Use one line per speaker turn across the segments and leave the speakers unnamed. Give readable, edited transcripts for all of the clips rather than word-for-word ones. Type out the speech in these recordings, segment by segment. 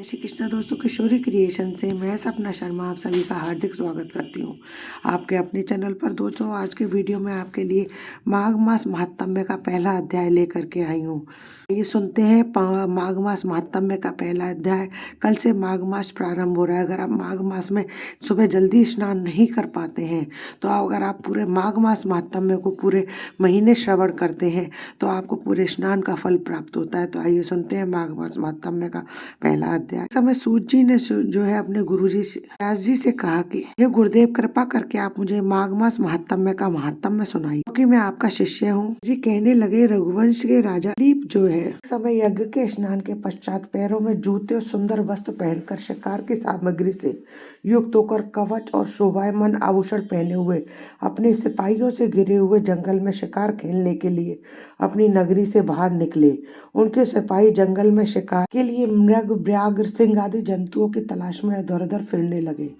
जय श्री कृष्णा दोस्तों, किशोरी क्रिएशन से मैं सपना शर्मा आप सभी का हार्दिक स्वागत करती हूँ आपके अपने चैनल पर। दोस्तों, आज के वीडियो में आपके लिए माघ मास महात्म्य का पहला अध्याय लेकर के आई हूँ। ये सुनते हैं माघ मास महात्म्य का पहला अध्याय। कल से माघ मास प्रारंभ हो रहा है। अगर आप माघ मास में सुबह जल्दी स्नान नहीं कर पाते हैं तो अगर आप पूरे माघ मास महात्म्य को पूरे महीने श्रवण करते हैं तो आपको पूरे स्नान का फल प्राप्त होता है। तो आइए सुनते हैं माघ मास महात्म्य का पहला अध्याय। समय सूत जी ने जो है अपने गुरुजी व्यास जी से कहा कि हे गुरुदेव, कृपा करके आप मुझे माघ मास महात्म्य का महात्म्य सुनाइए, क्योंकि मैं आपका शिष्य हूँ। जी कहने लगे, रघुवंश के राजा दिलीप जो है समय यज्ञ के स्नान के पश्चात पैरों में जूते और सुंदर वस्त्र पहनकर शिकार की सामग्री से युक्त होकर कवच और शोभायमान आभूषण पहने हुए अपने सिपाहियों से घिरे हुए जंगल में शिकार खेलने के लिए अपनी नगरी से बाहर निकले। उनके सिपाही जंगल में शिकार के लिए मृग, व्याघ्र, सिंह आदि जंतुओं की तलाश में इधर उधर फिरने लगे।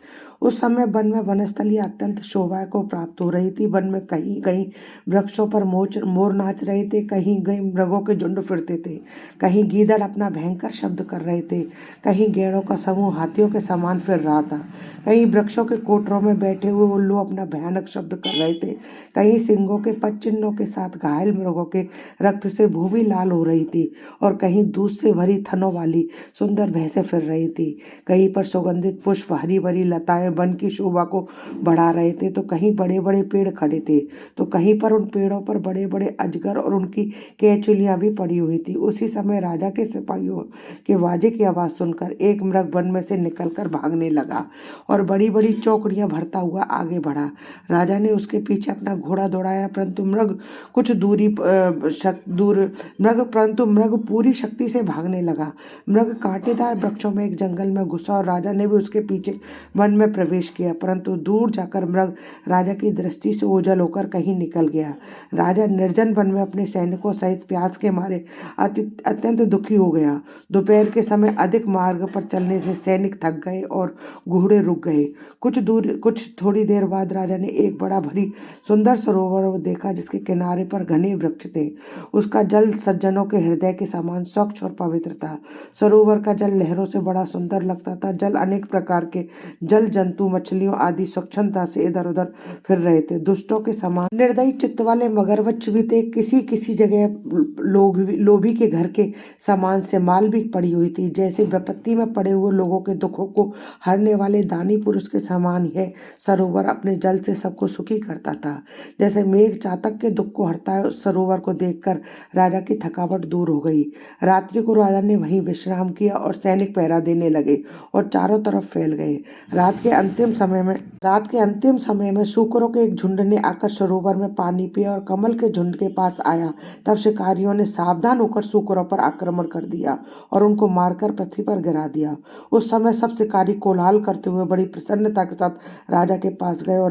उस समय वन में वनस्थलियां अत्यंत शोभा को प्राप्त हो रही थी। वन में कहीं कहीं वृक्षों पर मोर नाच रहे थे, कहीं कहीं मृगों के झुंड फिरते थे, कहीं गीदड़ अपना भयंकर शब्द कर रहे थे, कहीं गैंडों का समूह हाथियों के समान फिर रहा था, कहीं वृक्षों के कोटरों में बैठे हुए उल्लू अपना भयानक शब्द कर रहे थे, कहीं सिंगों के पदचिन्हों के साथ घायल मृगों के रक्त से भूमि लाल हो रही थी, और कहीं दूध से भरी थनों वाली सुंदर भैंसें फिर रही थी। कहीं पर सुगंधित पुष्प, हरी भरी लताएं वन की शोभा को बढ़ा रहे थे, तो कहीं बड़े बड़े पेड़ खड़े थे, तो कहीं पर उन पेड़ों पर बड़े बड़े अजगर और उनकी केचुलियां भी पड़ी हुई थी। उसी समय राजा के सिपाहियों के बाजे की आवाज सुनकर एक मृग वन में से निकलकर भागने लगा और बड़ी बड़ी चौकड़ियां भरता हुआ आगे बढ़ा। राजा ने उसके पीछे अपना घोड़ा दौड़ाया, परंतु मृग पूरी शक्ति से भागने लगा। मृग कांटेदार वृक्षों में एक जंगल में घुसा और राजा ने भी उसके पीछे वन में प्रवेश किया, परंतु दूर जाकर मृग राजा की दृष्टि से ओझल होकर कहीं निकल गया। राजा निर्जन वन में अपने सैनिकों सहित प्यास के मारे अत्यंत दुखी हो गया। दोपहर के समय अधिक मार्ग पर चलने से सैनिक थक गए और घोड़े रुक गए। कुछ थोड़ी देर बाद राजा ने एक बड़ा भरी सुंदर सरोवर देखा, जिसके किनारे पर घने वृक्ष थे। उसका जल सज्जनों के हृदय के समान स्वच्छ और पवित्र था। सरोवर का जल लहरों से बड़ा सुंदर लगता था। जल अनेक प्रकार के जल जंतु, मछलियों आदि स्वच्छंदता से इधर उधर फिर रहे थे। दुष्टों के समान निर्दयी चित्त वाले मगरमच्छ भी थे। किसी किसी जगह लोभी के घर के समान से माल भी पड़ी हुई थी। जैसे विपत्ति में पड़े हुए लोगों के दुखों को हरने वाले दानी पुरुष के समान यह सरोवर अपने जल से सबको सुखी करता था। जैसे मेघ चातक के दुख को हरता है, उस सरोवर को देखकर राजा की थकावट दूर हो गई। रात्रि को राजा ने वहीं विश्राम किया और सैनिक पहरा देने लगे और चारों तरफ फैल गए। रात के अंतिम समय में सूकरों के एक झुंड ने आकर सरोवर में पानी पिया और कमल के झुंड के पास आया। तब शिकारियों ने सावधान होकर सूकरों पर आक्रमण कर दिया और उनको मारकर पृथ्वी पर गिरा दिया। उस समय सब शिकारी कोलाहल करते हुए बड़ी प्रसन्नता के साथ राजा के पास गए और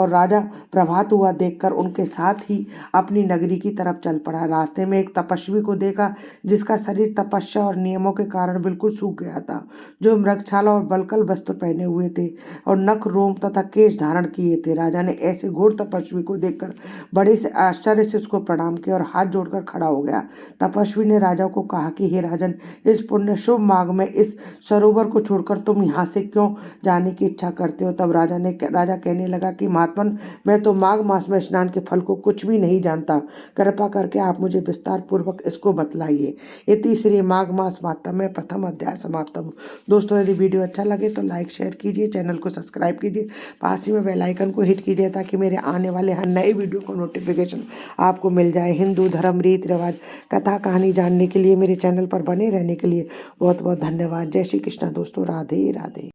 राजा प्रभात हुआ देखकर उनके साथ ही अपनी नगरी की तरफ चल पड़ा। रास्ते में एक तपस्वी को देखा, जिसका शरीर तपस्या और नियमों के कारण बिल्कुल सूख गया था, जो मृगछाला और बलकल वस्त्र पहने हुए थे और नख, रोम तथा केश धारण किए थे। राजा ने ऐसे घोर तपस्वी को देखकर बड़े से आश्चर्य से उसको प्रणाम किया और हाथ जोड़कर खड़ा हो गया। तपस्वी ने राजा को कहा कि हे राजन, इस पुण्य शुभ माघ में इस सरोवर को छोड़कर तुम यहाँ से क्यों जाने की इच्छा करते हो? तब राजा कहने लगा कि महात्मन, मैं तो माघ मास में स्नान के फल को कुछ भी नहीं जानता। कृपा करके आप मुझे विस्तार पूर्वक इसको बतलाइए। इति श्री माघ मास महात्म्य प्रथम अध्याय समाप्तम। दोस्तों, यदि वीडियो अच्छा लगे तो लाइक शेयर कीजिए, चैनल को सब्सक्राइब कीजिए, पास ही में बेल आइकन को हिट कीजिए ताकि मेरे आने वाले हर नए वीडियो को नोटिफिकेशन आपको मिल जाए। हिंदू धर्म, रीति रिवाज, कथा कहानी जानने के लिए मेरे चैनल पर बने रहने के लिए बहुत बहुत धन्यवाद। जय श्री कृष्णा दोस्तों, राधे राधे।